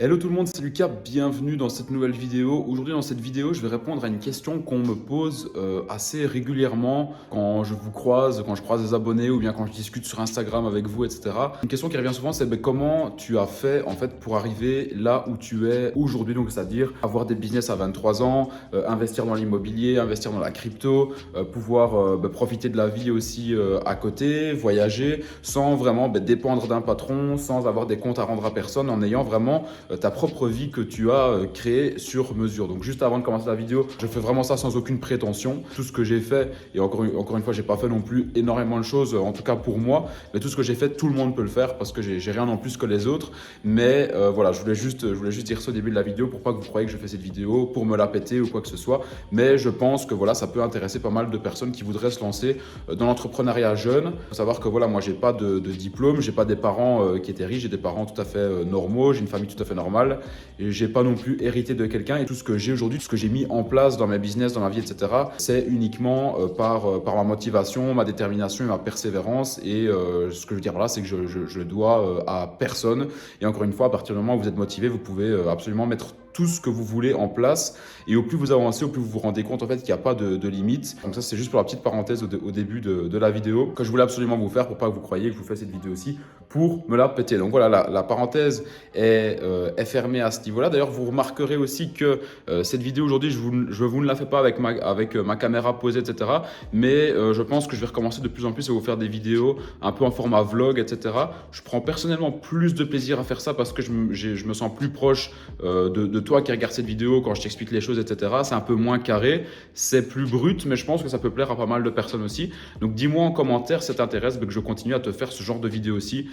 Hello tout le monde, c'est Lucas, bienvenue dans cette nouvelle vidéo. Aujourd'hui dans cette vidéo, je vais répondre à une question qu'on me pose assez régulièrement quand je vous croise, quand je croise des abonnés ou bien quand je discute sur Instagram avec vous, etc. Une question qui revient souvent, c'est comment tu as fait en fait pour arriver là où tu es aujourd'hui, donc c'est-à-dire avoir des business à 23 ans, investir dans l'immobilier, investir dans la crypto, pouvoir profiter de la vie aussi à côté, voyager, sans vraiment dépendre d'un patron, sans avoir des comptes à rendre à personne, en ayant vraiment ta propre vie que tu as créée sur mesure. Donc juste avant de commencer la vidéo, je fais vraiment ça sans aucune prétention. Tout ce que j'ai fait, et encore une fois, j'ai pas fait non plus énormément de choses, en tout cas pour moi, mais tout ce que j'ai fait, tout le monde peut le faire parce que j'ai rien en plus que les autres. Mais voilà, je voulais juste dire ça au début de la vidéo pour pas que vous croyez que je fais cette vidéo pour me la péter ou quoi que ce soit. Mais je pense que voilà, ça peut intéresser pas mal de personnes qui voudraient se lancer dans l'entrepreneuriat jeune. Il faut savoir que voilà, moi j'ai pas de diplôme, j'ai pas des parents qui étaient riches, j'ai des parents tout à fait normaux, j'ai une famille tout à fait normale et j'ai pas non plus hérité de quelqu'un. Et tout ce que j'ai aujourd'hui, tout ce que j'ai mis en place dans mes business, dans ma vie, etc., c'est uniquement par ma motivation, ma détermination et ma persévérance. Et ce que je veux dire là, c'est que je dois à personne. Et encore une fois, à partir du moment où vous êtes motivé, vous pouvez absolument mettre tout ce que vous voulez en place. Et au plus vous avancez, au plus vous vous rendez compte en fait qu'il n'y a pas de limite. Donc ça, c'est juste pour la petite parenthèse au début de la vidéo que je voulais absolument vous faire pour pas que vous croyiez que je vous fais cette vidéo aussi pour me la péter. Donc voilà, la parenthèse est fermée à ce niveau-là. D'ailleurs, vous remarquerez aussi que cette vidéo aujourd'hui, je vous ne la fais pas avec ma caméra posée, etc. Mais je pense que je vais recommencer de plus en plus à vous faire des vidéos un peu en format vlog, etc. Je prends personnellement plus de plaisir à faire ça parce que je me sens plus proche de toi qui regarde cette vidéo quand je t'explique les choses, etc. C'est un peu moins carré, c'est plus brut, mais je pense que ça peut plaire à pas mal de personnes aussi. Donc dis-moi en commentaire si ça t'intéresse que je continue à te faire ce genre de vidéo aussi,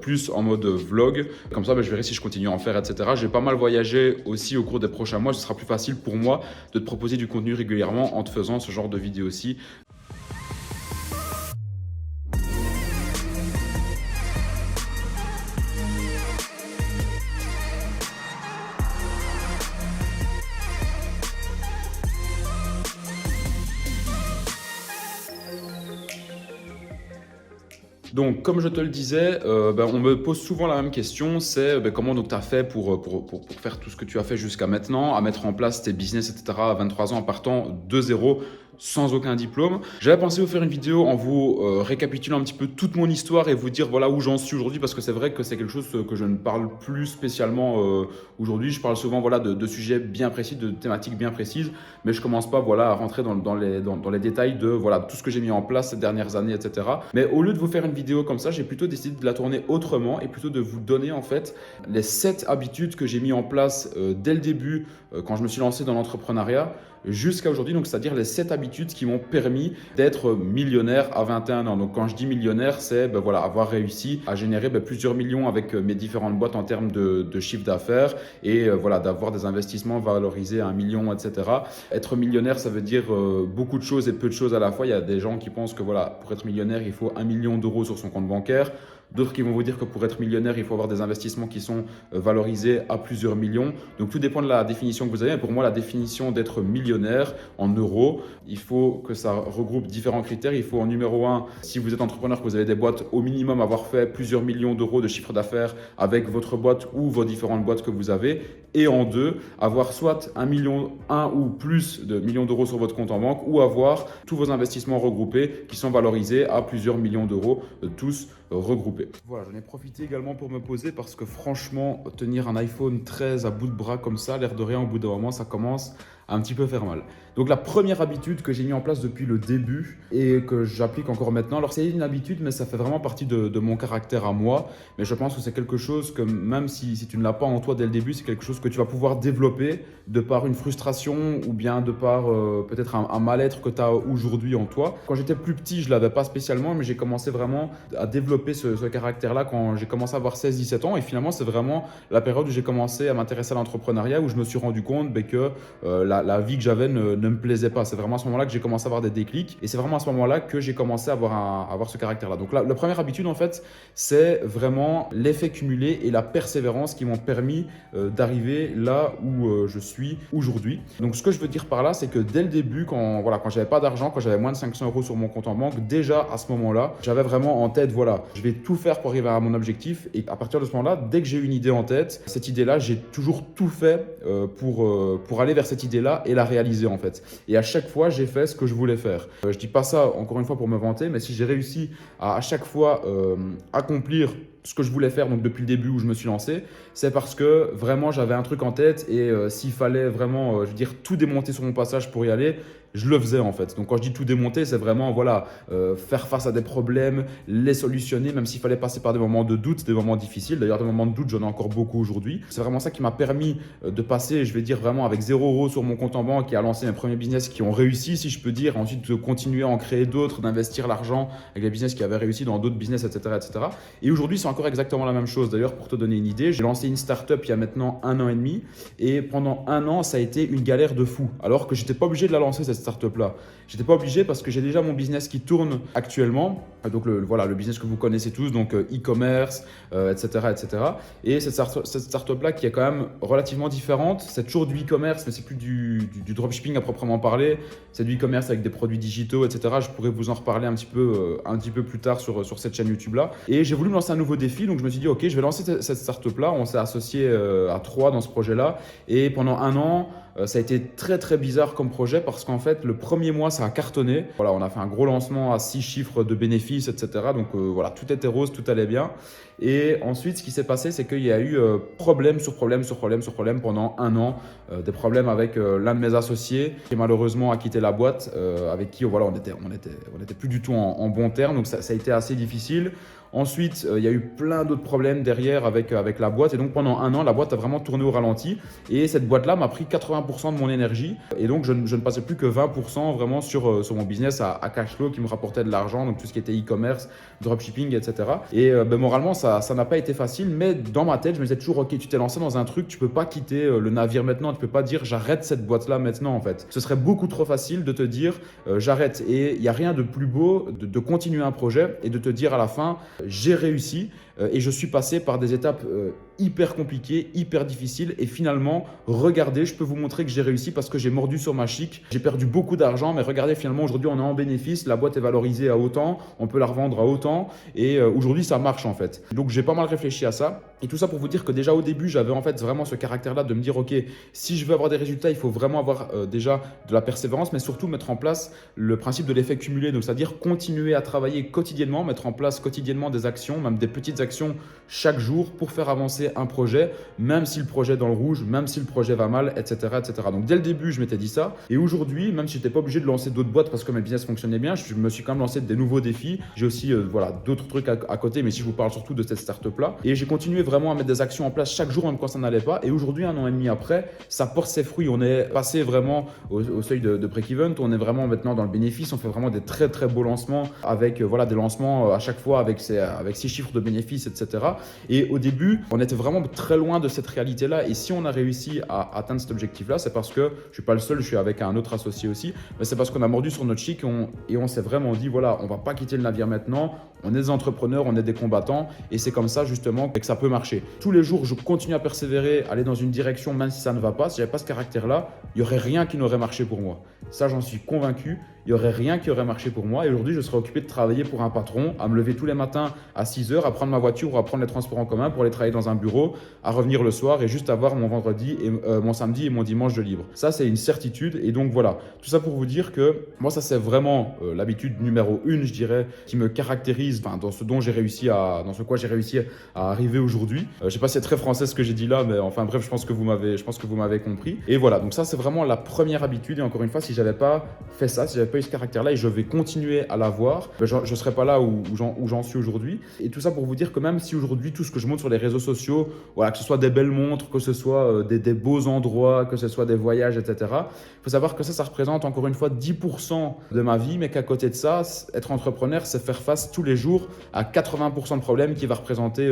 plus en mode vlog. Comme ça, je verrai si je continue à en faire, etc. J'ai pas mal voyagé aussi au cours des prochains mois. Ce sera plus facile pour moi de te proposer du contenu régulièrement en te faisant ce genre de vidéo aussi. Donc, comme je te le disais, on me pose souvent la même question, c'est comment tu as fait pour faire tout ce que tu as fait jusqu'à maintenant, à mettre en place tes business, etc. à 23 ans en partant de zéro, sans aucun diplôme. J'avais pensé vous faire une vidéo en vous récapitulant un petit peu toute mon histoire et vous dire voilà où j'en suis aujourd'hui, parce que c'est vrai que c'est quelque chose que je ne parle plus spécialement aujourd'hui. Je parle souvent voilà, de sujets bien précis, de thématiques bien précises, mais je commence pas voilà, à rentrer dans les détails de voilà, tout ce que j'ai mis en place ces dernières années, etc. Mais au lieu de vous faire une vidéo comme ça, j'ai plutôt décidé de la tourner autrement et plutôt de vous donner en fait les 7 habitudes que j'ai mis en place dès le début quand je me suis lancé dans l'entrepreneuriat jusqu'à aujourd'hui, donc c'est-à-dire les 7 habitudes qui m'ont permis d'être millionnaire à 21 ans. Donc quand je dis millionnaire, c'est voilà, avoir réussi à générer plusieurs millions avec mes différentes boîtes en termes de chiffre d'affaires et voilà, d'avoir des investissements valorisés à 1 million, etc. Être millionnaire, ça veut dire beaucoup de choses et peu de choses à la fois. Il y a des gens qui pensent que voilà, pour être millionnaire, il faut 1 million d'euros sur son compte bancaire. D'autres qui vont vous dire que pour être millionnaire, il faut avoir des investissements qui sont valorisés à plusieurs millions. Donc tout dépend de la définition que vous avez. Pour moi, la définition d'être millionnaire en euros, il faut que ça regroupe différents critères. Il faut en numéro 1, si vous êtes entrepreneur, que vous avez des boîtes, au minimum avoir fait plusieurs millions d'euros de chiffre d'affaires avec votre boîte ou vos différentes boîtes que vous avez. Et en 2, avoir soit 1 million, 1 ou plus de millions d'euros sur votre compte en banque ou avoir tous vos investissements regroupés qui sont valorisés à plusieurs millions d'euros, tous regroupés. Voilà, j'en ai profité également pour me poser parce que franchement, tenir un iPhone 13 à bout de bras comme ça, l'air de rien, au bout d'un moment, ça commence à un petit peu faire mal. Donc la première habitude que j'ai mis en place depuis le début et que j'applique encore maintenant, alors c'est une habitude mais ça fait vraiment partie de mon caractère à moi, mais je pense que c'est quelque chose que même si tu ne l'as pas en toi dès le début, c'est quelque chose que tu vas pouvoir développer de par une frustration ou bien de par peut-être un mal-être que tu as aujourd'hui en toi. Quand j'étais plus petit, je ne l'avais pas spécialement, mais j'ai commencé vraiment à développer ce caractère-là quand j'ai commencé à avoir 16-17 ans et finalement c'est vraiment la période où j'ai commencé à m'intéresser à l'entrepreneuriat, où je me suis rendu compte que la vie que j'avais ne me plaisait pas. C'est vraiment à ce moment-là que j'ai commencé à avoir des déclics et c'est vraiment à ce moment-là que j'ai commencé à avoir ce caractère-là. Donc la première habitude, en fait, c'est vraiment l'effet cumulé et la persévérance qui m'ont permis d'arriver là où je suis aujourd'hui. Donc ce que je veux dire par là, c'est que dès le début, quand j'avais pas d'argent, quand j'avais moins de 500 € sur mon compte en banque, déjà à ce moment-là, j'avais vraiment en tête, voilà, je vais tout faire pour arriver à mon objectif. Et à partir de ce moment-là, dès que j'ai une idée en tête, cette idée-là, j'ai toujours tout fait pour aller vers cette idée-là et la réaliser en fait. Et à chaque fois, j'ai fait ce que je voulais faire. Je dis pas ça encore une fois pour me vanter, mais si j'ai réussi à chaque fois accomplir ce que je voulais faire donc depuis le début où je me suis lancé, c'est parce que vraiment j'avais un truc en tête et s'il fallait vraiment, je veux dire, tout démonter sur mon passage pour y aller, je le faisais en fait. Donc quand je dis tout démonter, c'est vraiment voilà, faire face à des problèmes, les solutionner, même s'il fallait passer par des moments de doute, des moments difficiles. D'ailleurs, des moments de doute, j'en ai encore beaucoup aujourd'hui. C'est vraiment ça qui m'a permis de passer, je vais dire vraiment avec 0 € sur mon compte en banque et à lancer mes premiers business qui ont réussi, si je peux dire, ensuite de continuer à en créer d'autres, d'investir l'argent avec les business qui avaient réussi dans d'autres business, etc., etc. Et aujourd'hui, c'est encore exactement la même chose. D'ailleurs, pour te donner une idée, j'ai lancé une startup il y a maintenant 1 an et demi et pendant 1 an, ça a été une galère de fou. Alors que j'étais pas obligé de la lancer cette startup là. J'étais pas obligé parce que j'ai déjà mon business qui tourne actuellement. Donc voilà, le business que vous connaissez tous, donc e-commerce, etc., etc. Et cette startup là qui est quand même relativement différente. C'est toujours du e-commerce, mais c'est plus du dropshipping à proprement parler. C'est du e-commerce avec des produits digitaux, etc. Je pourrais vous en reparler un petit peu plus tard sur cette chaîne YouTube là. Et j'ai voulu me lancer un nouveau défi, donc je me suis dit ok, je vais lancer cette startup là. On s'est associé à 3 dans ce projet là. Et pendant 1 an, ça a été très très bizarre comme projet parce qu'en fait le premier mois ça a cartonné. Voilà, on a fait un gros lancement à 6 chiffres de bénéfices, etc. Donc voilà, tout était rose, tout allait bien. Et ensuite ce qui s'est passé, c'est qu'il y a eu problème sur problème sur problème sur problème pendant 1 an. Des problèmes avec l'un de mes associés qui malheureusement a quitté la boîte, avec qui voilà, on était plus du tout en bon terme. Donc ça a été assez difficile. Ensuite, il y a eu plein d'autres problèmes derrière avec la boîte. Et donc, pendant 1 an, la boîte a vraiment tourné au ralenti. Et cette boîte-là m'a pris 80% de mon énergie. Et donc, je ne passais plus que 20% vraiment sur mon business à cash flow qui me rapportait de l'argent. Donc, tout ce qui était e-commerce, dropshipping, etc. Et moralement, ça n'a pas été facile. Mais dans ma tête, je me disais toujours, OK, tu t'es lancé dans un truc, tu ne peux pas quitter le navire maintenant. Tu ne peux pas dire, j'arrête cette boîte-là maintenant, en fait. Ce serait beaucoup trop facile de te dire, j'arrête. Et il n'y a rien de plus beau de continuer un projet et de te dire à la fin, j'ai réussi et je suis passé par des étapes hyper compliquées, hyper difficiles et finalement, regardez, je peux vous montrer que j'ai réussi parce que j'ai mordu sur ma chic, j'ai perdu beaucoup d'argent mais regardez, finalement aujourd'hui on est en bénéfice, la boîte est valorisée à autant, on peut la revendre à autant et aujourd'hui ça marche en fait. Donc j'ai pas mal réfléchi à ça et tout ça pour vous dire que déjà au début j'avais en fait vraiment ce caractère-là de me dire ok, si je veux avoir des résultats, il faut vraiment avoir déjà de la persévérance mais surtout mettre en place le principe de l'effet cumulé, donc c'est-à-dire continuer à travailler quotidiennement, mettre en place quotidiennement des actions, même des petites actions chaque jour pour faire avancer un projet, même si le projet est dans le rouge, même si le projet va mal, etc., etc. Donc dès le début, je m'étais dit ça. Et aujourd'hui, même si je n'étais pas obligé de lancer d'autres boîtes parce que mes business fonctionnaient bien, je me suis quand même lancé des nouveaux défis. J'ai aussi voilà, d'autres trucs à côté, mais si je vous parle surtout de cette startup-là. Et j'ai continué vraiment à mettre des actions en place chaque jour, même quand ça n'allait pas. Et aujourd'hui, 1 an et demi après, ça porte ses fruits. On est passé vraiment au seuil de break-even. On est vraiment maintenant dans le bénéfice. On fait vraiment des très très beaux lancements avec voilà, des lancements à chaque fois avec 6 chiffres de bénéfices, etc. Et au début, on était vraiment très loin de cette réalité-là. Et si on a réussi à atteindre cet objectif-là, c'est parce que je ne suis pas le seul, je suis avec un autre associé aussi, mais c'est parce qu'on a mordu sur notre chic et on s'est vraiment dit, voilà, on ne va pas quitter le navire maintenant, on est des entrepreneurs, on est des combattants et c'est comme ça justement que ça peut marcher. Tous les jours, je continue à persévérer, aller dans une direction même si ça ne va pas. Si je n'avais pas ce caractère-là, il n'y aurait rien qui n'aurait marché pour moi. Ça, j'en suis convaincu. Il n'y aurait rien qui aurait marché pour moi. Et aujourd'hui, je serais occupé de travailler pour un patron, à me lever tous les matins à 6 heures, à prendre ma voiture ou à prendre les transports en commun pour aller travailler dans un bureau, à revenir le soir et juste avoir mon vendredi, et, mon samedi et mon dimanche de libre. Ça, c'est une certitude. Et donc voilà, tout ça pour vous dire que moi, ça, c'est vraiment l'habitude numéro 1, je dirais, qui me caractérise dans ce dont j'ai réussi dans ce quoi j'ai réussi à arriver aujourd'hui. Je ne sais pas si c'est très français ce que j'ai dit là, mais enfin bref, je pense que vous m'avez compris. Et voilà, donc ça, c'est vraiment la première habitude. Et encore une fois, si j'avais pas fait ça, si j'avais pas eu ce caractère-là et je vais continuer à l'avoir, je ne serais pas là où j'en suis aujourd'hui. Et tout ça pour vous dire que même si aujourd'hui, tout ce que je montre sur les réseaux sociaux, voilà, que ce soit des belles montres, que ce soit des beaux endroits, que ce soit des voyages, etc., il faut savoir que ça représente encore une fois 10% de ma vie, mais qu'à côté de ça, être entrepreneur, c'est faire face tous les jours à 80% de problèmes qui va représenter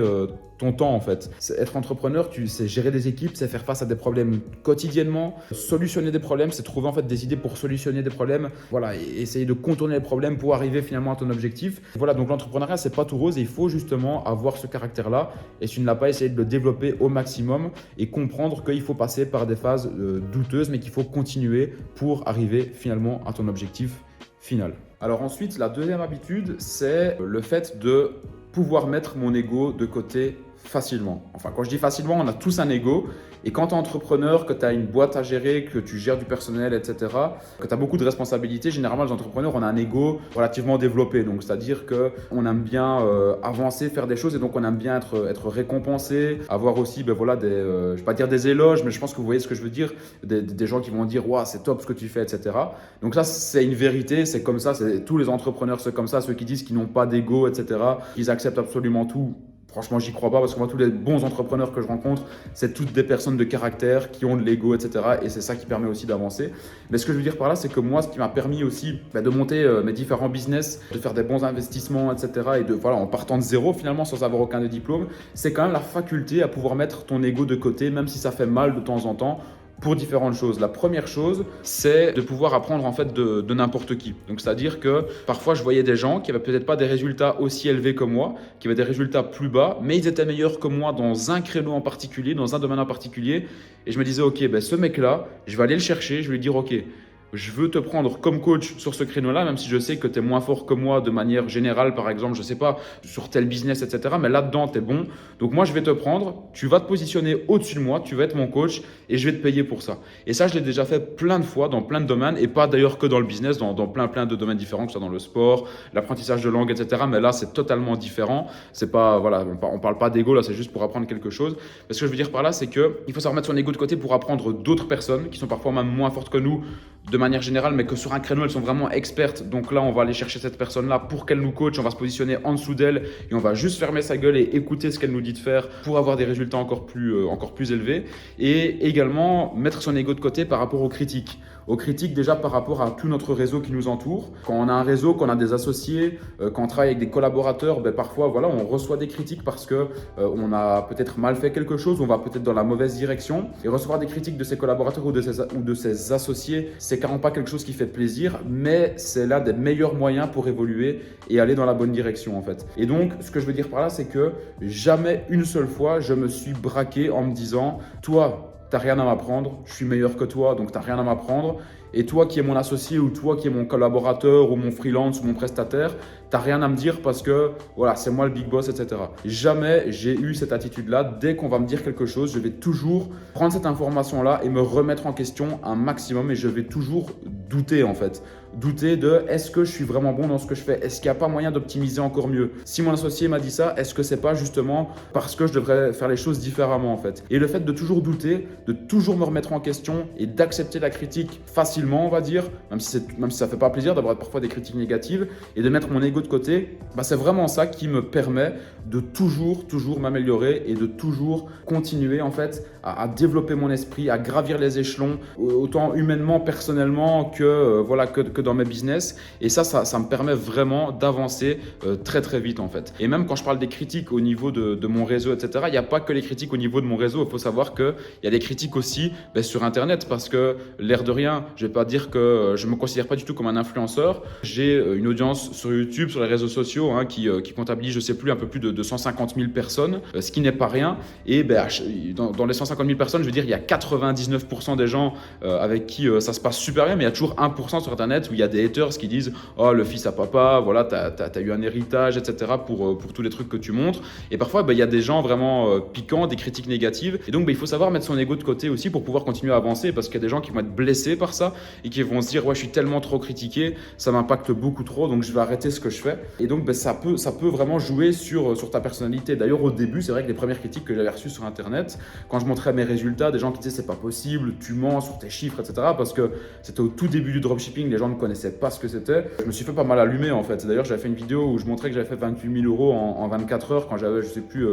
ton temps en fait. Être entrepreneur, c'est gérer des équipes, c'est faire face à des problèmes quotidiennement, solutionner des problèmes, c'est trouver en fait des idées pour solutionner des problèmes, voilà, et essayer de contourner les problèmes pour arriver finalement à ton objectif. Voilà, donc l'entrepreneuriat, c'est pas tout rose et il faut justement avoir ce caractère-là, et si tu ne l'as pas, essayer de le développer au maximum et comprendre qu'il faut passer par des phases douteuses, mais qu'il faut continuer pour arriver finalement à ton objectif final. Alors ensuite, la deuxième habitude, c'est le fait de pouvoir mettre mon ego de côté facilement. Enfin, quand je dis facilement, on a tous un ego. Et quand tu es entrepreneur, que tu as une boîte à gérer, que tu gères du personnel, etc., que tu as beaucoup de responsabilités, généralement, les entrepreneurs, on a un ego relativement développé. Donc, c'est-à-dire qu'on aime bien avancer, faire des choses et donc on aime bien être récompensé, avoir aussi, ben voilà, je ne vais pas dire des éloges, mais je pense que vous voyez ce que je veux dire, des gens qui vont dire « Waouh, c'est top ce que tu fais, etc. » Donc ça, c'est une vérité, c'est comme ça, tous les entrepreneurs, c'est comme ça, ceux qui disent qu'ils n'ont pas d'ego, etc., qu'ils acceptent absolument tout. Franchement, j'y crois pas parce que moi, tous les bons entrepreneurs que je rencontre, c'est toutes des personnes de caractère qui ont de l'ego, etc. Et c'est ça qui permet aussi d'avancer. Mais ce que je veux dire par là, c'est que moi, ce qui m'a permis aussi de monter mes différents business, de faire des bons investissements, etc. Et voilà, en partant de zéro finalement, sans avoir aucun diplôme, c'est quand même la faculté à pouvoir mettre ton ego de côté, même si ça fait mal de temps en temps, pour différentes choses. La première chose, c'est de pouvoir apprendre en fait de n'importe qui. Donc c'est-à-dire que parfois je voyais des gens qui n'avaient peut-être pas des résultats aussi élevés que moi, qui avaient des résultats plus bas, mais ils étaient meilleurs que moi dans un créneau en particulier, dans un domaine en particulier. Et je me disais, ok, ben ce mec-là, je vais aller le chercher, je vais lui dire, ok, je veux te prendre comme coach sur ce créneau-là, même si je sais que tu es moins fort que moi de manière générale, par exemple, je ne sais pas, sur tel business, etc. Mais là-dedans, tu es bon. Donc moi, je vais te prendre, tu vas te positionner au-dessus de moi, tu vas être mon coach et je vais te payer pour ça. Et ça, je l'ai déjà fait plein de fois dans plein de domaines et pas d'ailleurs que dans le business, dans plein de domaines différents, que ce soit dans le sport, l'apprentissage de langue, etc. Mais là, c'est totalement différent. C'est pas, voilà, on parle pas d'ego, là, c'est juste pour apprendre quelque chose. Mais ce que je veux dire par là, c'est qu'il faut savoir mettre son ego de côté pour apprendre d'autres personnes qui sont parfois même moins fortes que nous, de manière générale, mais que sur un créneau, elles sont vraiment expertes. Donc là, on va aller chercher cette personne-là pour qu'elle nous coach. On va se positionner en dessous d'elle et on va juste fermer sa gueule et écouter ce qu'elle nous dit de faire pour avoir des résultats encore plus élevés. Et également, mettre son ego de côté par rapport aux critiques. Aux critiques déjà par rapport à tout notre réseau qui nous entoure. Quand on a un réseau, quand on a des associés, quand on travaille avec des collaborateurs, ben parfois voilà, on reçoit des critiques parce que on a peut-être mal fait quelque chose, on va peut-être dans la mauvaise direction. Et recevoir des critiques de ses collaborateurs ou de ses associés, c'est carrément pas quelque chose qui fait plaisir, mais c'est l'un des meilleurs moyens pour évoluer et aller dans la bonne direction en fait. Et donc, ce que je veux dire par là, c'est que jamais une seule fois, je me suis braqué en me disant « Toi, t'as rien à m'apprendre, je suis meilleur que toi, donc t'as rien à m'apprendre. Et toi qui es mon associé ou toi qui es mon collaborateur ou mon freelance ou mon prestataire, t'as rien à me dire parce que voilà, c'est moi le big boss, etc. Jamais j'ai eu cette attitude-là. Dès qu'on va me dire quelque chose, je vais toujours prendre cette information-là et me remettre en question un maximum et je vais toujours douter en fait. Douter de est-ce que je suis vraiment bon dans ce que je fais? Est-ce qu'il n'y a pas moyen d'optimiser encore mieux? Si mon associé m'a dit ça, est-ce que c'est pas justement parce que je devrais faire les choses différemment en fait? Et le fait de toujours douter, de toujours me remettre en question et d'accepter la critique facilement, on va dire, même si ça fait pas plaisir d'avoir parfois des critiques négatives et de mettre mon ego de côté, bah c'est vraiment ça qui me permet de toujours m'améliorer et de toujours continuer en fait à développer mon esprit, à gravir les échelons, autant humainement, personnellement que dans mes business. Et ça me permet vraiment d'avancer très vite en fait. Et même quand je parle des critiques au niveau de mon réseau, etc., il n'y a pas que les critiques au niveau de mon réseau. Il faut savoir qu'il y a des critiques aussi sur Internet parce que l'air de rien, je ne vais pas dire que je ne me considère pas du tout comme un influenceur. J'ai une audience sur YouTube, sur les réseaux sociaux qui comptabilise, je ne sais plus, un peu plus de 150 000 personnes, ce qui n'est pas rien. Et dans les 150 000 personnes, je veux dire, il y a 99% des gens avec qui ça se passe super bien, mais il y a toujours 1% sur Internet où il y a des haters qui disent « Oh, le fils à papa, voilà, t'as eu un héritage, etc. pour tous les trucs que tu montres. » Et parfois, il y a des gens vraiment piquants, des critiques négatives. Et donc, il faut savoir mettre son ego de côté aussi pour pouvoir continuer à avancer parce qu'il y a des gens qui vont être blessés par ça et qui vont se dire « Ouais, je suis tellement trop critiqué, ça m'impacte beaucoup trop, donc je vais arrêter ce que je fais. » Et donc, ça peut vraiment jouer sur ta personnalité. D'ailleurs, au début, c'est vrai que les premières critiques que j'avais reçues sur Internet, quand je montrais mes résultats, des gens qui disaient « C'est pas possible, tu mens sur tes chiffres, etc. » Parce que c'était au tout début du dropshipping, les gens ne connaissais pas ce que c'était. Je me suis fait pas mal allumer en fait. D'ailleurs, j'avais fait une vidéo où je montrais que j'avais fait 28 000 euros en 24 heures quand j'avais, je sais plus,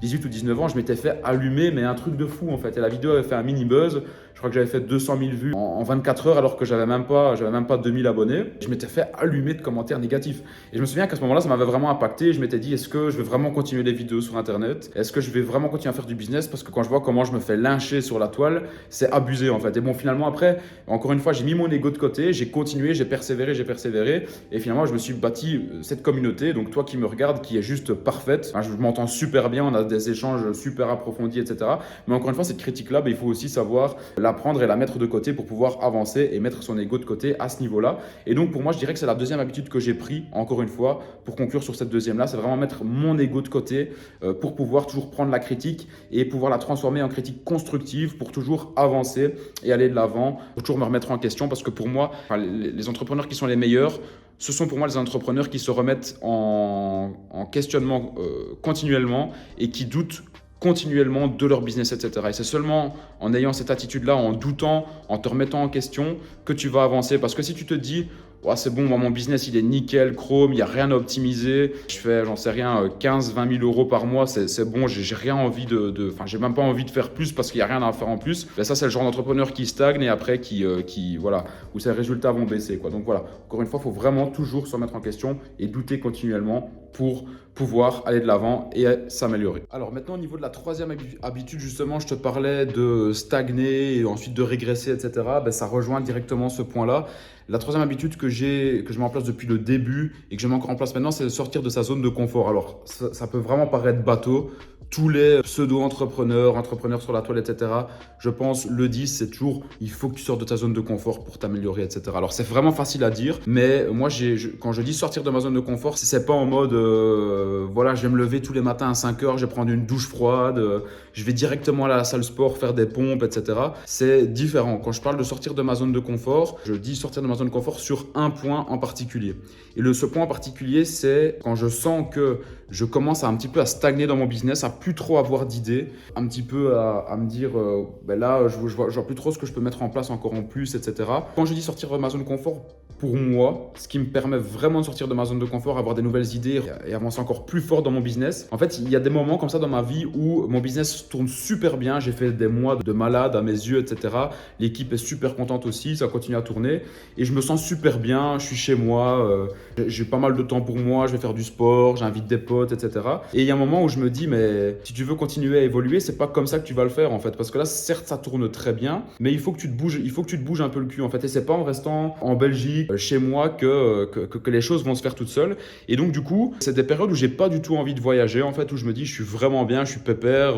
18 ou 19 ans. Je m'étais fait allumer, mais un truc de fou en fait. Et la vidéo avait fait un mini buzz. Je crois que j'avais fait 200 000 vues en 24 heures alors que j'avais même pas 2000 abonnés. Je m'étais fait allumer de commentaires négatifs. Et je me souviens qu'à ce moment-là, ça m'avait vraiment impacté. Je m'étais dit, est-ce que je vais vraiment continuer les vidéos sur Internet? Est-ce que je vais vraiment continuer à faire du business? Parce que quand je vois comment je me fais lyncher sur la toile, c'est abusé en fait. Et bon, finalement, après, encore une fois, j'ai mis mon ego de côté, j'ai continué, j'ai persévéré. Et finalement, je me suis bâti cette communauté. Donc, toi qui me regardes, qui est juste parfaite. Enfin, je m'entends super bien, on a des échanges super approfondis, etc. Mais encore une fois, cette critique-là, il faut aussi savoir la prendre et la mettre de côté pour pouvoir avancer et mettre son ego de côté à ce niveau-là. Et donc, pour moi, je dirais que c'est la deuxième habitude que j'ai pris, encore une fois, pour conclure sur cette deuxième-là, c'est vraiment mettre mon ego de côté pour pouvoir toujours prendre la critique et pouvoir la transformer en critique constructive pour toujours avancer et aller de l'avant, pour toujours me remettre en question parce que pour moi, les entrepreneurs qui sont les meilleurs, ce sont pour moi les entrepreneurs qui se remettent en questionnement continuellement et qui doutent continuellement de leur business, etc. Et c'est seulement en ayant cette attitude-là, en doutant, en te remettant en question, que tu vas avancer. Parce que si tu te dis, oh, c'est bon, moi, mon business, il est nickel, chrome, il n'y a rien à optimiser, je fais, j'en sais rien, 15-20 000 euros par mois, c'est bon, j'ai rien envie enfin, j'ai même pas envie de faire plus parce qu'il n'y a rien à faire en plus. Ben, ça, c'est le genre d'entrepreneur qui stagne et après voilà, où ses résultats vont baisser, quoi. Donc voilà, encore une fois, il faut vraiment toujours se remettre en question et douter continuellement pour pouvoir aller de l'avant et s'améliorer. Alors maintenant, au niveau de la troisième habitude, justement, je te parlais de stagner et ensuite de régresser, etc. Ben, ça rejoint directement ce point-là. La troisième habitude que je mets en place depuis le début et que je mets encore en place maintenant, c'est de sortir de sa zone de confort. Alors, ça peut vraiment paraître bateau. Tous les pseudo-entrepreneurs, entrepreneurs sur la toile, etc., je pense, le disent, c'est toujours, il faut que tu sortes de ta zone de confort pour t'améliorer, etc. Alors, c'est vraiment facile à dire, mais moi, quand je dis sortir de ma zone de confort, c'est pas en mode, voilà, je vais me lever tous les matins à 5 heures, je vais prendre une douche froide, je vais directement aller à la salle sport, faire des pompes, etc. C'est différent. Quand je parle de sortir de ma zone de confort, je dis sortir de ma zone de confort sur un point en particulier. Et ce point en particulier, c'est quand je sens que je commence un petit peu à stagner dans mon business, à plus trop avoir d'idées, un petit peu à me dire, ben là, je vois plus trop ce que je peux mettre en place encore en plus, etc. Quand je dis sortir de ma zone de confort, pour moi, ce qui me permet vraiment de sortir de ma zone de confort, avoir des nouvelles idées et avancer encore plus fort dans mon business. En fait, il y a des moments comme ça dans ma vie où mon business tourne super bien. J'ai fait des mois de malade à mes yeux, etc. L'équipe est super contente aussi, ça continue à tourner. Et je me sens super bien, je suis chez moi, j'ai pas mal de temps pour moi, je vais faire du sport, j'invite des potes, etc. Et il y a un moment où je me dis, mais si tu veux continuer à évoluer, c'est pas comme ça que tu vas le faire en fait. Parce que là, certes, ça tourne très bien, mais il faut que tu te bouges un peu le cul en fait. Et c'est pas en restant en Belgique, chez moi, que les choses vont se faire toutes seules. Et donc, du coup, c'est des périodes où j'ai pas du tout envie de voyager en fait, où je me dis, je suis vraiment bien, je suis pépère.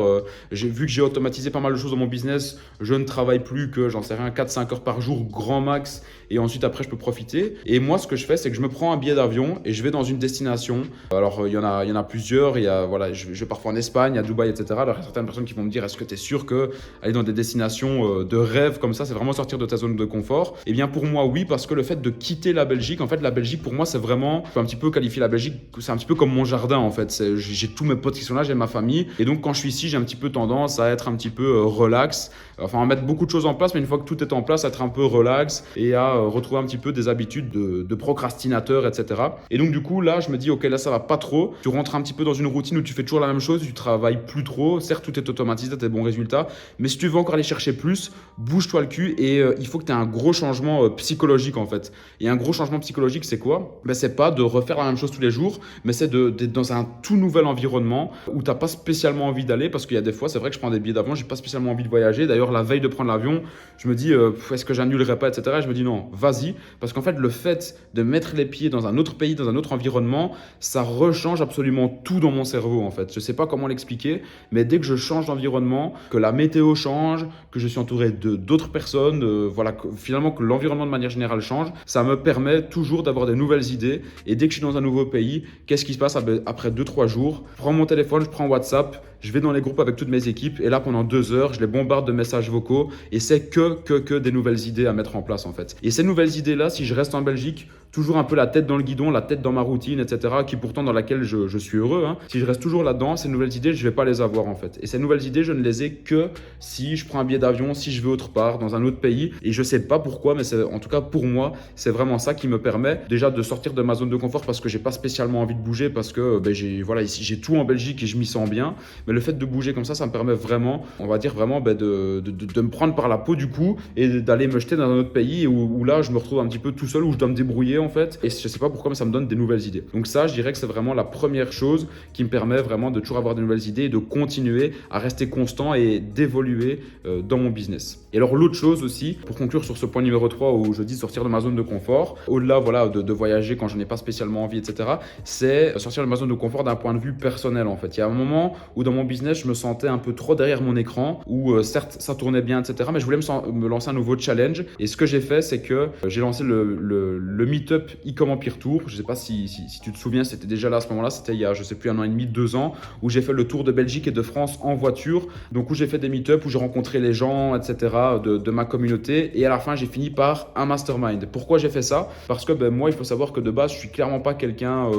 J'ai vu que j'ai automatisé pas mal de choses dans mon business, je ne travaille plus que, j'en sais rien, 4-5 heures par jour, grand max. Et ensuite, après, je peux profiter. Et moi, ce que je fais, c'est que je me prends un billet d'avion et je vais dans une destination. Alors, il y en a plusieurs. Voilà, je vais parfois en Espagne, à Dubaï, etc. Alors, il y a certaines personnes qui vont me dire, est-ce que tu es sûr qu'aller dans des destinations de rêve comme ça, c'est vraiment sortir de ta zone de confort? Eh bien, pour moi, oui, parce que le fait de quitter la Belgique, en fait, la Belgique, pour moi, c'est vraiment, je peux un petit peu qualifier la Belgique, c'est un petit peu comme mon jardin, en fait. J'ai tous mes potes qui sont là, j'ai ma famille. Et donc, quand je suis ici, j'ai un petit peu tendance à être un petit peu relax. Enfin, à mettre beaucoup de choses en place, mais une fois que tout est en place, à être un peu relax et à retrouver un petit peu des habitudes de procrastinateur, etc. Et donc, du coup, là, je me dis, ok, là, ça va pas trop. Tu rentres un petit peu dans une routine où tu fais toujours la même chose, tu travailles plus trop. Certes, tout est automatisé, tu as des bons résultats. Mais si tu veux encore aller chercher plus, bouge-toi le cul et il faut que tu aies un gros changement psychologique, en fait. Et un gros changement psychologique, c'est quoi? Ben, c'est pas de refaire la même chose tous les jours, mais c'est d'être dans un tout nouvel environnement où tu n'as pas spécialement envie d'aller parce qu'il y a des fois, c'est vrai que je prends des billets d'avion, j'ai pas spécialement envie de voyager. D'ailleurs, la veille de prendre l'avion, je me dis, est-ce que j'annulerai pas, etc. Et je me dis non, vas-y. Parce qu'en fait, le fait de mettre les pieds dans un autre pays, dans un autre environnement, ça rechange absolument tout dans mon cerveau, en fait. Je sais pas comment l'expliquer, mais dès que je change d'environnement, que la météo change, que je suis entouré d'autres personnes, voilà, finalement que l'environnement de manière générale change, ça me permet toujours d'avoir des nouvelles idées. Et dès que je suis dans un nouveau pays, qu'est-ce qui se passe après 2-3 jours? Je prends mon téléphone, je prends WhatsApp, je vais dans les groupes avec toutes mes équipes et là pendant 2 heures, je les bombarde de messages vocaux et c'est que des nouvelles idées à mettre en place en fait. Et ces nouvelles idées-là, si je reste en Belgique, toujours un peu la tête dans le guidon, la tête dans ma routine, etc., qui pourtant dans laquelle je suis heureux, hein. Si je reste toujours là-dedans, ces nouvelles idées, je vais pas les avoir en fait. Et ces nouvelles idées, je ne les ai que si je prends un billet d'avion, si je vais autre part, dans un autre pays. Et je sais pas pourquoi, mais en tout cas pour moi, c'est vraiment ça qui me permet déjà de sortir de ma zone de confort parce que j'ai pas spécialement envie de bouger, parce que voilà, ici j'ai tout en Belgique et je m'y sens bien. Mais le fait de bouger comme ça me permet vraiment, on va dire vraiment de me prendre par la peau du cou et d'aller me jeter dans un autre pays où là je me retrouve un petit peu tout seul, où je dois me débrouiller en fait. Et je sais pas pourquoi, mais ça me donne des nouvelles idées. Donc ça, je dirais que c'est vraiment la première chose qui me permet vraiment de toujours avoir de nouvelles idées et de continuer à rester constant et d'évoluer dans mon business. Et alors l'autre chose aussi, pour conclure sur ce point numéro 3 où je dis sortir de ma zone de confort, au-delà voilà, de voyager quand je n'ai pas spécialement envie, etc., c'est sortir de ma zone de confort d'un point de vue personnel en fait. Il y a un moment où dans mon business, je me sentais un peu trop derrière mon écran, où certes ça tournait bien, etc., mais je voulais me lancer un nouveau challenge. Et ce que j'ai fait, c'est que j'ai lancé le meet-up e-com Empire Tour. Je ne sais pas si tu te souviens, c'était déjà là à ce moment-là, c'était il y a je sais plus 1 an et demi, 2 ans, où j'ai fait le tour de Belgique et de France en voiture, donc où j'ai fait des meet-up, où j'ai rencontré les gens, etc., de ma communauté, et à la fin j'ai fini par un mastermind. Pourquoi j'ai fait ça? Parce que moi il faut savoir que de base je suis clairement pas quelqu'un,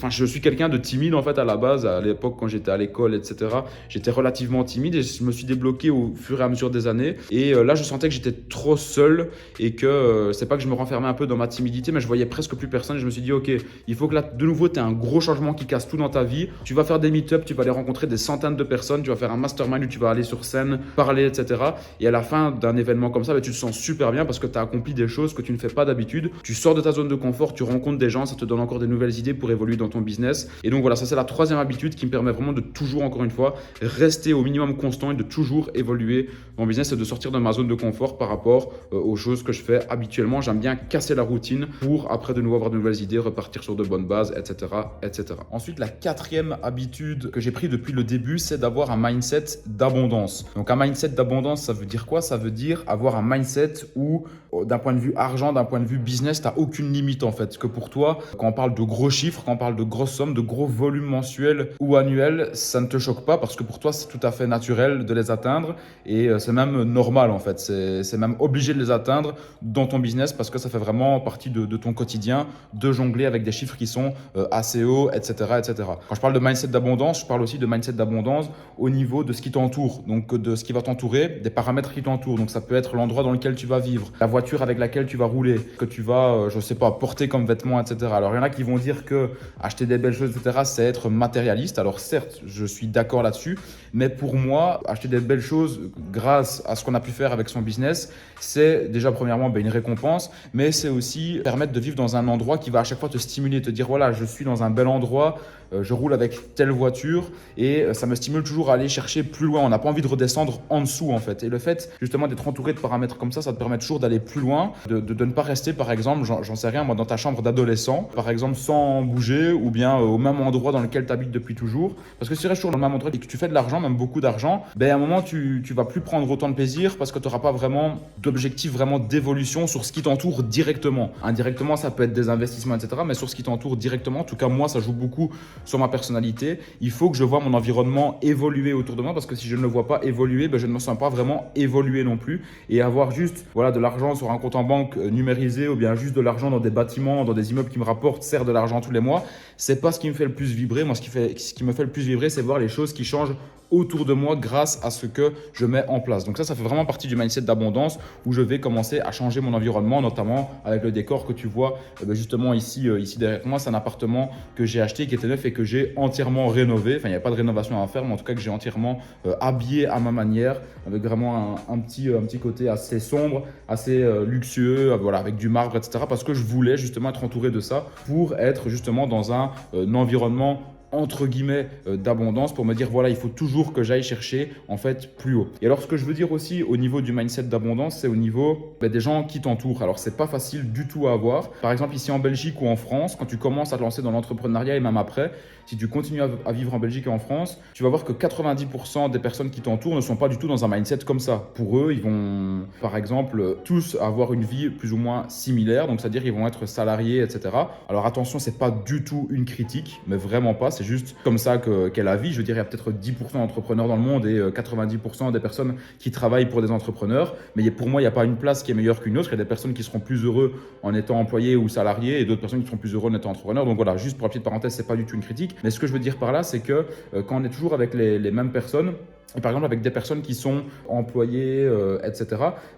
je suis quelqu'un de timide en fait à la base. À l'époque quand j'étais à l'école, etc., j'étais relativement timide et je me suis débloqué au fur et à mesure des années. Et là je sentais que j'étais trop seul et que c'est pas que je me renfermais un peu dans ma timidité, mais je voyais presque plus personne. Et je me suis dit ok, il faut que là de nouveau tu aies un gros changement qui casse tout dans ta vie. Tu vas faire des meet-up, tu vas aller rencontrer des centaines de personnes, tu vas faire un mastermind où tu vas aller sur scène, parler, etc. Et à la fin d'un événement comme ça, tu te sens super bien parce que tu as accompli des choses que tu ne fais pas d'habitude. Tu sors de ta zone de confort, tu rencontres des gens, ça te donne encore des nouvelles idées pour évoluer dans ton business. Et donc voilà, ça c'est la troisième habitude qui me permet vraiment de toujours, encore une fois, rester au minimum constant et de toujours évoluer mon business et de sortir de ma zone de confort par rapport aux choses que je fais habituellement. J'aime bien casser la routine pour après de nouveau avoir de nouvelles idées, repartir sur de bonnes bases, etc., etc. Ensuite, la quatrième habitude que j'ai pris depuis le début, c'est d'avoir un mindset d'abondance. Donc un mindset d'abondance, ça veut dire quoi? Ça veut dire avoir un mindset où d'un point de vue argent, d'un point de vue business, tu n'as aucune limite en fait. Que pour toi, quand on parle de gros chiffres, quand on parle de grosses sommes, de gros volumes mensuels ou annuels, ça ne te choque pas parce que pour toi, c'est tout à fait naturel de les atteindre et c'est même normal en fait. C'est même obligé de les atteindre dans ton business parce que ça fait vraiment partie de ton quotidien de jongler avec des chiffres qui sont assez hauts, etc., etc. Quand je parle de mindset d'abondance, je parle aussi de mindset d'abondance au niveau de ce qui t'entoure, donc de ce qui va t'entourer, des paramètres qui t'entourent. Donc ça peut être l'endroit dans lequel tu vas vivre, la voiture avec laquelle tu vas rouler, que tu vas, je sais pas, porter comme vêtements, etc. Alors il y en a qui vont dire que acheter des belles choses, etc., c'est être matérialiste. Alors certes, je suis d'accord là-dessus, mais pour moi, acheter des belles choses grâce à ce qu'on a pu faire avec son business, c'est déjà premièrement une récompense, mais c'est aussi permettre de vivre dans un endroit qui va à chaque fois te stimuler, te dire voilà, je suis dans un bel endroit, je roule avec telle voiture et ça me stimule toujours à aller chercher plus loin. On n'a pas envie de redescendre en dessous en fait. Et le fait justement d'être entouré de paramètres comme ça te permet toujours d'aller plus loin, de ne pas rester par exemple, j'en sais rien moi, dans ta chambre d'adolescent, par exemple sans bouger ou bien au même endroit dans lequel tu habites depuis toujours. Parce que si tu restes toujours dans le même endroit et que tu fais de l'argent, même beaucoup d'argent, à un moment tu vas plus prendre autant de plaisir parce que tu n'auras pas vraiment d'objectif vraiment d'évolution sur ce qui t'entoure directement. Indirectement, ça peut être des investissements, etc. Mais sur ce qui t'entoure directement, en tout cas moi, ça joue beaucoup sur ma personnalité. Il faut que je vois mon environnement évoluer autour de moi parce que si je ne le vois pas évoluer, je ne me sens pas vraiment évoluer non plus. Et avoir juste de l'argent sur un compte en banque numérisé ou bien juste de l'argent dans des bâtiments, dans des immeubles qui me rapportent certes de l'argent tous les mois, c'est pas ce qui me fait le plus vibrer. Moi, ce qui me fait le plus vibrer, c'est voir les choses qui changent autour de moi grâce à ce que je mets en place. Donc ça fait vraiment partie du mindset d'abondance où je vais commencer à changer mon environnement, notamment avec le décor que tu vois justement ici derrière moi. C'est un appartement que j'ai acheté qui était neuf et que j'ai entièrement rénové. Enfin, il n'y a pas de rénovation à faire, mais en tout cas que j'ai entièrement habillé à ma manière avec vraiment un petit côté assez sombre, assez luxueux, avec du marbre, etc. Parce que je voulais justement être entouré de ça pour être justement dans un environnement entre guillemets d'abondance, pour me dire voilà, il faut toujours que j'aille chercher en fait plus haut. Et alors ce que je veux dire aussi au niveau du mindset d'abondance, c'est au niveau des gens qui t'entourent. Alors c'est pas facile du tout à avoir. Par exemple ici en Belgique ou en France, quand tu commences à te lancer dans l'entrepreneuriat et même après, si tu continues à vivre en Belgique et en France, tu vas voir que 90% des personnes qui t'entourent ne sont pas du tout dans un mindset comme ça. Pour eux, ils vont par exemple tous avoir une vie plus ou moins similaire, donc c'est-à-dire ils vont être salariés, etc. Alors attention, c'est pas du tout une critique, mais vraiment pas. C'est juste comme ça qu'est la vie. Je dirais, il y a peut-être 10% d'entrepreneurs dans le monde et 90% des personnes qui travaillent pour des entrepreneurs. Mais pour moi, il n'y a pas une place qui est meilleure qu'une autre. Il y a des personnes qui seront plus heureux en étant employés ou salariés et d'autres personnes qui seront plus heureux en étant entrepreneurs. Donc voilà, juste pour la petite parenthèse, c'est pas du tout une critique. Mais ce que je veux dire par là, c'est que quand on est toujours avec les mêmes personnes, et par exemple avec des personnes qui sont employées, etc.,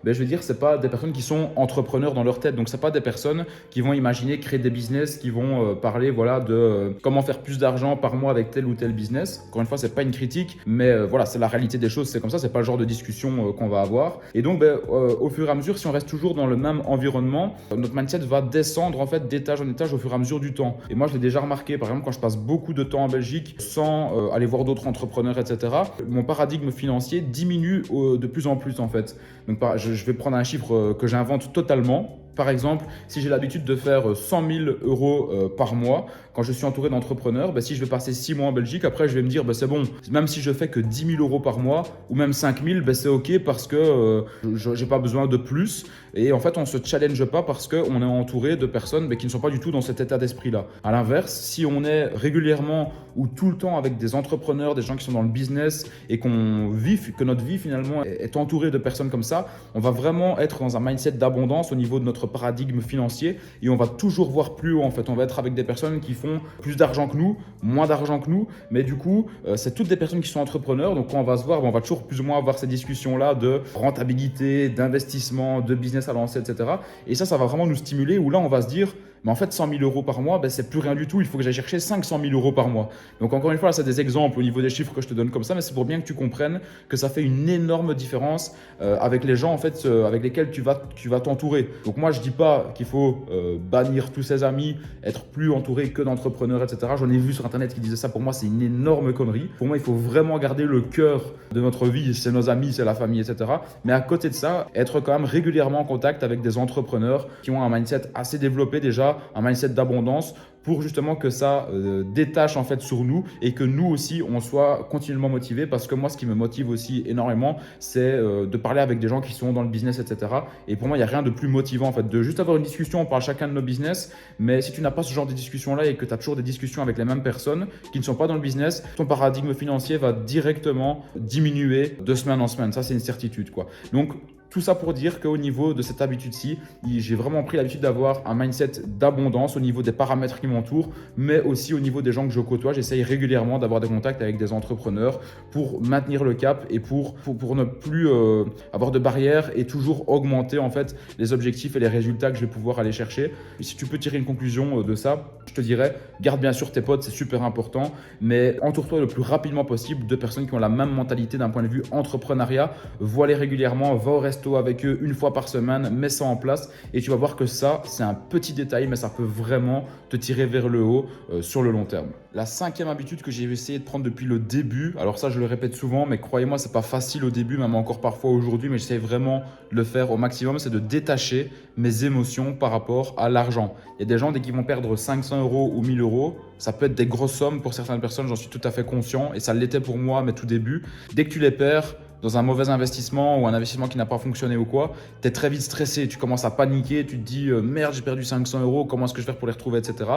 ben, je veux dire, c'est pas des personnes qui sont entrepreneurs dans leur tête. Donc, c'est pas des personnes qui vont imaginer créer des business, qui vont parler voilà, de comment faire plus d'argent par mois avec tel ou tel business. Encore une fois, c'est pas une critique, mais voilà, c'est la réalité des choses. C'est comme ça, c'est pas le genre de discussion qu'on va avoir. Et donc, ben, au fur et à mesure, si on reste toujours dans le même environnement, notre mindset va descendre en fait d'étage en étage au fur et à mesure du temps. Et moi, je l'ai déjà remarqué, par exemple, quand je passe beaucoup de temps en Belgique sans aller voir d'autres entrepreneurs, etc., mon paradigme financier diminue de plus en plus en fait. Donc je vais prendre un chiffre que j'invente totalement. Par exemple, si j'ai l'habitude de faire 100 000 euros par mois, quand je suis entouré d'entrepreneurs, si je vais passer 6 mois en Belgique, après je vais me dire c'est bon, même si je fais que 10 000 euros par mois ou même 5 000, c'est ok parce que je n'ai pas besoin de plus. Et en fait, on ne se challenge pas parce qu'on est entouré de personnes qui ne sont pas du tout dans cet état d'esprit-là. À l'inverse, si on est régulièrement ou tout le temps avec des entrepreneurs, des gens qui sont dans le business et que notre vie finalement est entourée de personnes comme ça, on va vraiment être dans un mindset d'abondance au niveau de notre paradigme financier et on va toujours voir plus haut en fait. On va être avec des personnes qui font plus d'argent que nous, moins d'argent que nous, mais du coup, c'est toutes des personnes qui sont entrepreneurs. Donc quand on va se voir, on va toujours plus ou moins avoir ces discussions-là de rentabilité, d'investissement, de business à lancer, etc. Et ça va vraiment nous stimuler où là, on va se dire, mais en fait, 100 000 euros par mois, c'est plus rien du tout. Il faut que j'aille chercher 500 000 euros par mois. Donc encore une fois, là, c'est des exemples au niveau des chiffres que je te donne comme ça, mais c'est pour bien que tu comprennes que ça fait une énorme différence avec les gens en fait, avec lesquels tu vas t'entourer. Donc moi, je dis pas qu'il faut bannir tous ses amis, être plus entouré que d'entrepreneurs, etc. J'en ai vu sur Internet qui disaient ça. Pour moi, c'est une énorme connerie. Pour moi, il faut vraiment garder le cœur de notre vie. C'est nos amis, c'est la famille, etc. Mais à côté de ça, être quand même régulièrement en contact avec des entrepreneurs qui ont un mindset assez développé déjà, un mindset d'abondance pour justement que ça détache en fait sur nous et que nous aussi on soit continuellement motivés, parce que moi ce qui me motive aussi énormément c'est de parler avec des gens qui sont dans le business, etc. Et pour moi il n'y a rien de plus motivant en fait de juste avoir une discussion. On parle chacun de nos business, mais si tu n'as pas ce genre de discussion là et que tu as toujours des discussions avec les mêmes personnes qui ne sont pas dans le business, ton paradigme financier va directement diminuer de semaine en semaine. Ça c'est une certitude quoi. Donc tout ça pour dire qu'au niveau de cette habitude-ci, j'ai vraiment pris l'habitude d'avoir un mindset d'abondance au niveau des paramètres qui m'entourent, mais aussi au niveau des gens que je côtoie. J'essaye régulièrement d'avoir des contacts avec des entrepreneurs pour maintenir le cap et pour ne plus avoir de barrières et toujours augmenter en fait les objectifs et les résultats que je vais pouvoir aller chercher. Et si tu peux tirer une conclusion de ça, je te dirais, garde bien sûr tes potes, c'est super important, mais entoure-toi le plus rapidement possible de personnes qui ont la même mentalité d'un point de vue entrepreneuriat. Vois-les régulièrement, va au resto avec eux une fois par semaine, mets ça en place et tu vas voir que ça, c'est un petit détail, mais ça peut vraiment te tirer vers le haut sur le long terme. La 5e habitude que j'ai essayé de prendre depuis le début, alors ça je le répète souvent, mais croyez-moi, c'est pas facile au début, même encore parfois aujourd'hui, mais j'essaie vraiment de le faire au maximum, c'est de détacher mes émotions par rapport à l'argent. Il y a des gens, dès qu'ils vont perdre 500 euros ou 1000 euros, ça peut être des grosses sommes pour certaines personnes, j'en suis tout à fait conscient, et ça l'était pour moi, mais tout début. Dès que tu les perds dans un mauvais investissement ou un investissement qui n'a pas fonctionné ou quoi, tu es très vite stressé, tu commences à paniquer, tu te dis merde, j'ai perdu 500 euros, comment est-ce que je vais faire pour les retrouver, etc.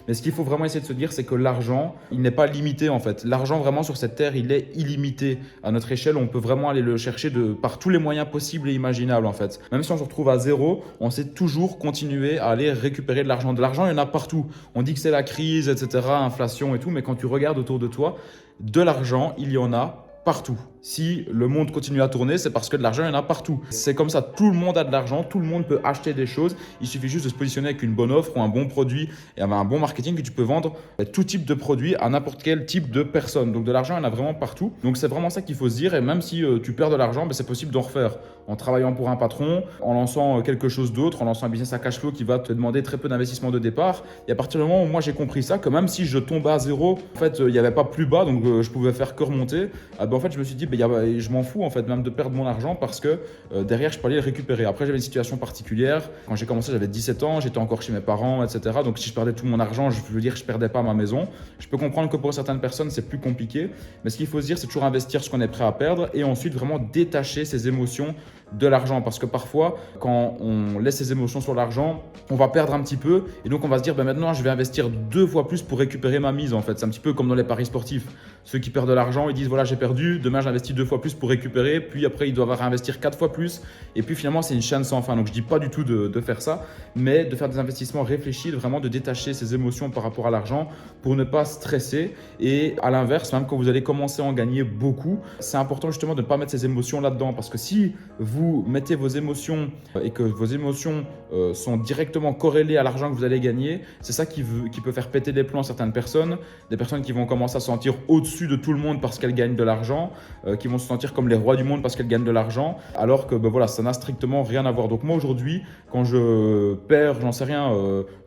Mais ce qu'il faut vraiment essayer de se dire, c'est que l'argent, il n'est pas limité en fait. L'argent vraiment sur cette terre, il est illimité. À notre échelle, on peut vraiment aller le chercher par tous les moyens possibles et imaginables en fait. Même si on se retrouve à zéro, on sait toujours continuer à aller récupérer de l'argent. De l'argent, il y en a partout. On dit que c'est la crise, etc., inflation et tout, mais quand tu regardes autour de toi, de l'argent, il y en a partout. Si le monde continue à tourner, c'est parce que de l'argent, il y en a partout. C'est comme ça, tout le monde a de l'argent, tout le monde peut acheter des choses. Il suffit juste de se positionner avec une bonne offre ou un bon produit et avec un bon marketing que tu peux vendre tout type de produit à n'importe quel type de personne. Donc de l'argent, il y en a vraiment partout. Donc c'est vraiment ça qu'il faut se dire. Et même si tu perds de l'argent, c'est possible d'en refaire en travaillant pour un patron, en lançant quelque chose d'autre, en lançant un business à cash flow qui va te demander très peu d'investissement de départ. Et à partir du moment où moi j'ai compris ça, que même si je tombais à zéro, en fait, il n'y avait pas plus bas, donc je pouvais faire que remonter. En fait, je me suis dit, je m'en fous en fait même de perdre mon argent parce que derrière je peux aller le récupérer. Après j'avais une situation particulière, quand j'ai commencé j'avais 17 ans, j'étais encore chez mes parents, etc. Donc si je perdais tout mon argent, je veux dire que je perdais pas ma maison. Je peux comprendre que pour certaines personnes c'est plus compliqué, mais ce qu'il faut se dire c'est toujours investir ce qu'on est prêt à perdre et ensuite vraiment détacher ses émotions de l'argent. Parce que parfois, quand on laisse ses émotions sur l'argent, on va perdre un petit peu et donc on va se dire maintenant je vais investir 2 fois plus pour récupérer ma mise en fait. C'est un petit peu comme dans les paris sportifs. Ceux qui perdent de l'argent, ils disent voilà j'ai perdu, demain j'investis 2 fois plus pour récupérer, puis après ils doivent réinvestir 4 fois plus et puis finalement c'est une chaîne sans fin. Donc je dis pas du tout de faire ça, mais de faire des investissements réfléchis, vraiment de détacher ses émotions par rapport à l'argent pour ne pas stresser. Et à l'inverse, même quand vous allez commencer à en gagner beaucoup, c'est important justement de ne pas mettre ses émotions là-dedans, parce que si vous mettez vos émotions et que vos émotions sont directement corrélées à l'argent que vous allez gagner, c'est ça qui peut faire péter des plombs certaines personnes, des personnes qui vont commencer à se sentir au-dessus de tout le monde parce qu'elles gagnent de l'argent, qui vont se sentir comme les rois du monde parce qu'elles gagnent de l'argent, alors que voilà, ça n'a strictement rien à voir. Donc moi aujourd'hui, quand je perds, j'en sais rien,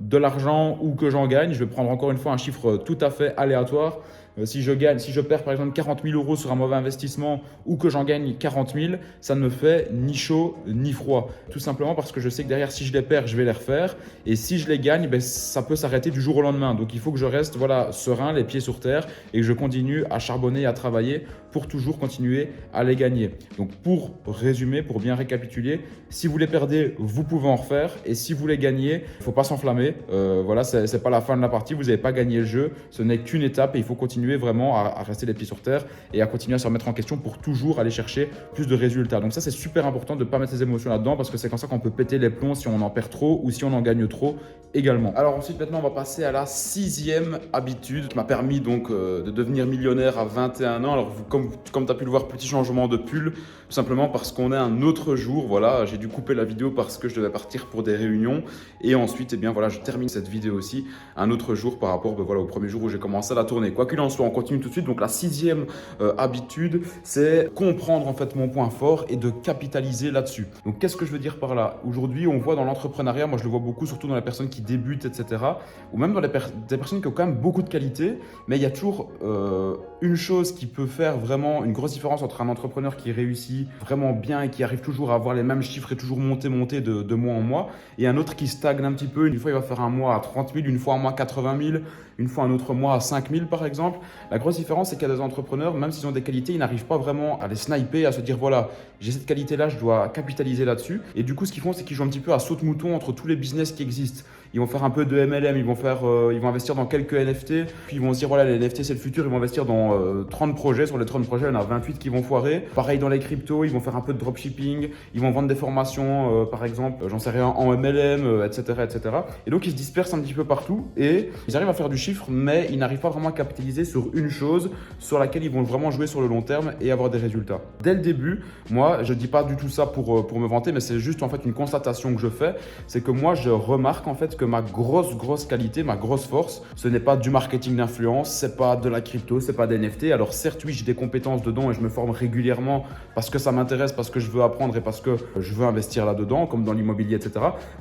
de l'argent ou que j'en gagne, je vais prendre encore une fois un chiffre tout à fait aléatoire. Si je perds par exemple 40 000 euros sur un mauvais investissement ou que j'en gagne 40 000, ça ne me fait ni chaud ni froid. Tout simplement parce que je sais que derrière, si je les perds, je vais les refaire. Et si je les gagne, ça peut s'arrêter du jour au lendemain. Donc il faut que je reste serein, les pieds sur terre et que je continue à charbonner et à travailler pour toujours continuer à les gagner. Donc pour résumer, pour bien récapituler, si vous les perdez, vous pouvez en refaire. Et si vous les gagnez, il ne faut pas s'enflammer. Voilà, ce n'est pas la fin de la partie. Vous n'avez pas gagné le jeu. Ce n'est qu'une étape et il faut continuer vraiment à rester les pieds sur terre et à continuer à se remettre en question pour toujours aller chercher plus de résultats. Donc ça, c'est super important de ne pas mettre ses émotions là-dedans parce que c'est comme ça qu'on peut péter les plombs si on en perd trop ou si on en gagne trop également. Alors ensuite, maintenant, on va passer à la 6e habitude qui m'a permis donc de devenir millionnaire à 21 ans. Alors comme tu as pu le voir, petit changement de pull, tout simplement parce qu'on est un autre jour. Voilà, j'ai dû couper la vidéo parce que je devais partir pour des réunions et ensuite, eh bien voilà, je termine cette vidéo aussi un autre jour par rapport au premier jour où j'ai commencé à la tourner. Quoi qu'il en soit, on continue tout de suite. Donc la 6e habitude, c'est comprendre en fait mon point fort et de capitaliser là-dessus. Donc qu'est-ce que je veux dire par là? Aujourd'hui, on voit dans l'entrepreneuriat, moi je le vois beaucoup, surtout dans les personnes qui débutent, etc. Ou même dans des personnes qui ont quand même beaucoup de qualité, mais il y a toujours une chose qui peut faire vraiment une grosse différence entre un entrepreneur qui réussit vraiment bien et qui arrive toujours à avoir les mêmes chiffres et toujours monter de mois en mois, et un autre qui stagne un petit peu. Une fois, il va faire un mois à 30 000, une fois un mois à 80 000, une fois un autre mois à 5 000 par exemple. La grosse différence, c'est qu'il y a des entrepreneurs, même s'ils ont des qualités, ils n'arrivent pas vraiment à les sniper, à se dire voilà, j'ai cette qualité-là, je dois capitaliser là-dessus. Et du coup, ce qu'ils font, c'est qu'ils jouent un petit peu à saute-mouton entre tous les business qui existent. Ils vont faire un peu de MLM, ils vont investir dans quelques NFT, puis ils vont se dire voilà, les NFT c'est le futur, ils vont investir dans 30 projets. Sur les 30 projets, il y en a 28 qui vont foirer. Pareil dans les cryptos, ils vont faire un peu de dropshipping, ils vont vendre des formations, par exemple, j'en sais rien, en MLM, etc., etc. Et donc ils se dispersent un petit peu partout et ils arrivent à faire du chiffre, mais ils n'arrivent pas vraiment à capitaliser sur une chose sur laquelle ils vont vraiment jouer sur le long terme et avoir des résultats. Dès le début, moi, je ne dis pas du tout ça pour me vanter, mais c'est juste en fait une constatation que je fais, c'est que moi, je remarque en fait que ma grosse qualité, ma grosse force, ce n'est pas du marketing d'influence, c'est pas de la crypto, c'est pas des NFT. Alors certes, oui, j'ai des compétences dedans et je me forme régulièrement parce que ça m'intéresse, parce que je veux apprendre et parce que je veux investir là-dedans, comme dans l'immobilier, etc.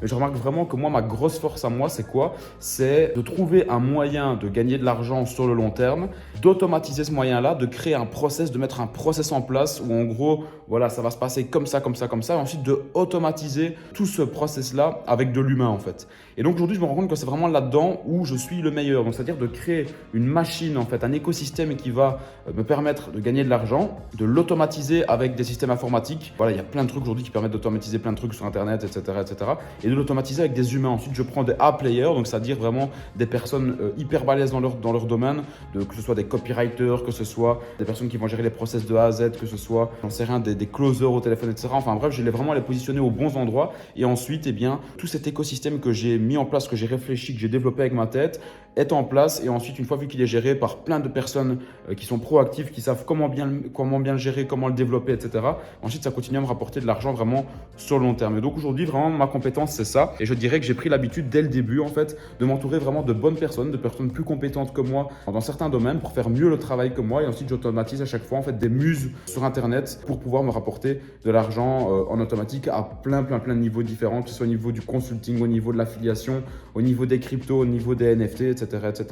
Mais je remarque vraiment que moi, ma grosse force à moi, c'est quoi? C'est de trouver un moyen de gagner de l'argent sur le long terme, d'automatiser ce moyen-là, de créer un process, de mettre un process en place où en gros, voilà, ça va se passer comme ça, et ensuite de automatiser tout ce process-là avec de l'humain en fait. Et donc aujourd'hui, je me rends compte que c'est vraiment là-dedans où je suis le meilleur. Donc c'est-à-dire de créer une machine en fait, un écosystème qui va me permettre de gagner de l'argent, de l'automatiser avec des systèmes informatiques. Voilà, il y a plein de trucs aujourd'hui qui permettent d'automatiser plein de trucs sur Internet, etc., etc. Et de l'automatiser avec des humains. Ensuite, je prends des A-players, donc c'est-à-dire vraiment des personnes hyper balèzes dans leur domaine, que ce soit des copywriters, que ce soit des personnes qui vont gérer les process de A à Z, que ce soit, j'en sais rien, des closers au téléphone, etc. Enfin bref, je vais vraiment les positionner aux bons endroits. Et ensuite, eh bien, tout cet écosystème que j'ai mis en place, que j'ai réfléchi, que j'ai développé avec ma tête, est en place. Et ensuite, une fois vu qu'il est géré par plein de personnes qui sont proactives, qui savent comment bien le gérer, comment le développer, etc. Ensuite, ça continue à me rapporter de l'argent vraiment sur le long terme. Et donc aujourd'hui, vraiment, ma compétence, c'est ça. Et je dirais que j'ai pris l'habitude dès le début, en fait, de m'entourer vraiment de bonnes personnes, de personnes plus compétentes que moi dans certains domaines pour faire mieux le travail que moi. Et ensuite, j'automatise à chaque fois, en fait, des muses sur Internet pour pouvoir me rapporter de l'argent en automatique à plein de niveaux différents, que ce soit au niveau du consulting, au niveau de l'affiliation, au niveau des cryptos, au niveau des NFT, etc., etc.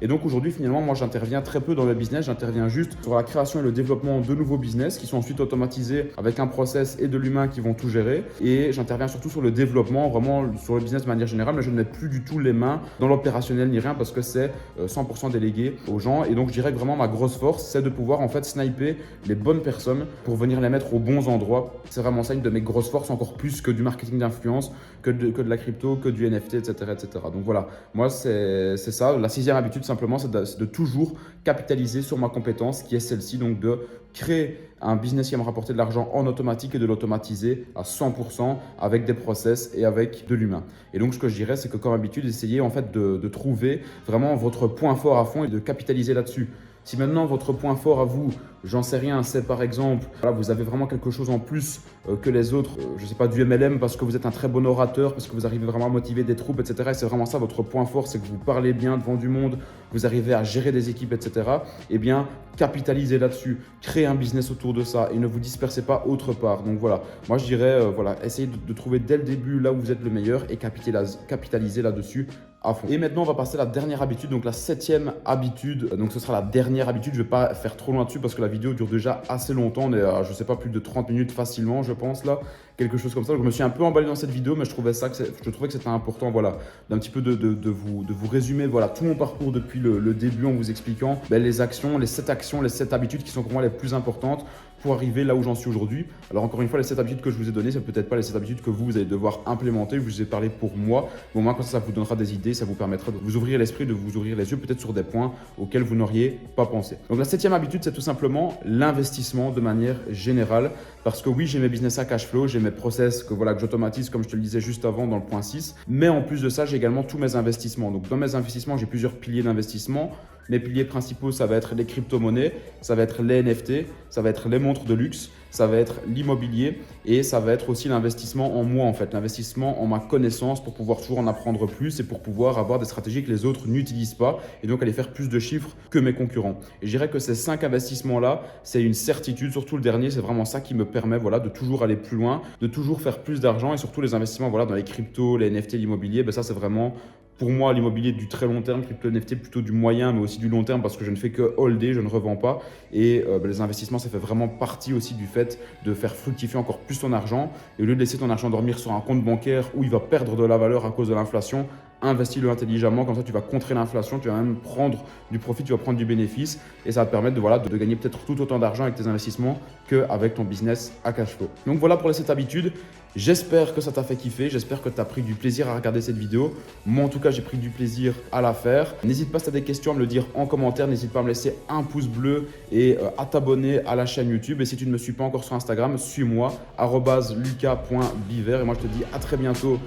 Et donc aujourd'hui, finalement, moi, j'interviens très peu dans le business, j'interviens juste sur la création création et le développement de nouveaux business qui sont ensuite automatisés avec un process et de l'humain qui vont tout gérer. Et j'interviens surtout sur le développement, vraiment sur le business de manière générale, mais je ne mets plus du tout les mains dans l'opérationnel ni rien parce que c'est 100% délégué aux gens. Et donc je dirais que vraiment ma grosse force, c'est de pouvoir en fait sniper les bonnes personnes pour venir les mettre aux bons endroits. C'est vraiment ça une de mes grosses forces, encore plus que du marketing d'influence, que de la crypto, que du NFT, etc. etc. Donc voilà, moi c'est ça. La sixième habitude simplement, c'est de toujours capitaliser sur ma compétence qui est celle-ci, donc de créer un business qui va me rapporter de l'argent en automatique et de l'automatiser à 100% avec des process et avec de l'humain. Et donc ce que je dirais, c'est que comme habitude, essayez en fait de trouver vraiment votre point fort à fond et de capitaliser là-dessus. Si maintenant votre point fort à vous, j'en sais rien, c'est par exemple, voilà, vous avez vraiment quelque chose en plus que les autres, je ne sais pas, du MLM parce que vous êtes un très bon orateur, parce que vous arrivez vraiment à motiver des troupes, etc. Et c'est vraiment ça votre point fort, c'est que vous parlez bien devant du monde, vous arrivez à gérer des équipes, etc. Eh bien, capitalisez là-dessus, créez un business autour de ça et ne vous dispersez pas autre part. Donc voilà, moi je dirais, voilà, essayez de trouver dès le début là où vous êtes le meilleur et capitalisez là-dessus à fond. Et maintenant, on va passer à la dernière habitude, donc la septième habitude. Donc ce sera la dernière habitude, je ne vais pas faire trop loin dessus parce que la vidéo dure déjà assez longtemps, on est à, je ne sais pas, plus de 30 minutes facilement, je pense là, quelque chose comme ça. Donc, je me suis un peu emballé dans cette vidéo, mais je trouvais que c'était important, voilà, d'un petit peu de vous résumer, voilà, tout mon parcours depuis le début en vous expliquant les actions, les 7 habitudes qui sont pour moi les plus importantes pour arriver là où j'en suis aujourd'hui. Alors encore une fois, les 7 habitudes que je vous ai données, c'est peut-être pas les 7 habitudes que vous allez devoir implémenter. Je vous ai parlé pour moi. Mais au moins, quand ça vous donnera des idées, ça vous permettra de vous ouvrir l'esprit, de vous ouvrir les yeux peut-être sur des points auxquels vous n'auriez pas pensé. Donc la 7e habitude, c'est tout simplement l'investissement de manière générale. Parce que oui, j'ai mes business à cash flow, j'ai mes process que j'automatise comme je te le disais juste avant dans le point 6. Mais en plus de ça, j'ai également tous mes investissements. Donc dans mes investissements, j'ai plusieurs piliers d'investissement. Mes piliers principaux, ça va être les crypto-monnaies, ça va être les NFT, ça va être les montres de luxe, ça va être l'immobilier et ça va être aussi l'investissement en moi en fait, l'investissement en ma connaissance pour pouvoir toujours en apprendre plus et pour pouvoir avoir des stratégies que les autres n'utilisent pas et donc aller faire plus de chiffres que mes concurrents. Et je dirais que ces 5 investissements-là, c'est une certitude, surtout le dernier, c'est vraiment ça qui me permet de toujours aller plus loin, de toujours faire plus d'argent et surtout les investissements dans les cryptos, les NFT, l'immobilier, ça c'est vraiment… Pour moi, l'immobilier du très long terme, crypto NFT plutôt du moyen, mais aussi du long terme parce que je ne fais que holder, je ne revends pas. Et les investissements, ça fait vraiment partie aussi du fait de faire fructifier encore plus ton argent. Et au lieu de laisser ton argent dormir sur un compte bancaire où il va perdre de la valeur à cause de l'inflation, investis-le intelligemment, comme ça tu vas contrer l'inflation, tu vas même prendre du profit, tu vas prendre du bénéfice et ça va te permettre de gagner peut-être tout autant d'argent avec tes investissements qu'avec ton business à cash flow. Donc voilà pour cette habitude. J'espère que ça t'a fait kiffer, j'espère que tu as pris du plaisir à regarder cette vidéo. Moi en tout cas, j'ai pris du plaisir à la faire. N'hésite pas si tu as des questions à me le dire en commentaire, n'hésite pas à me laisser un pouce bleu et à t'abonner à la chaîne YouTube. Et si tu ne me suis pas encore sur Instagram, suis-moi @lucas.biver et moi je te dis à très bientôt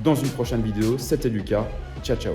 dans une prochaine vidéo. C'était Lucas, ciao ciao.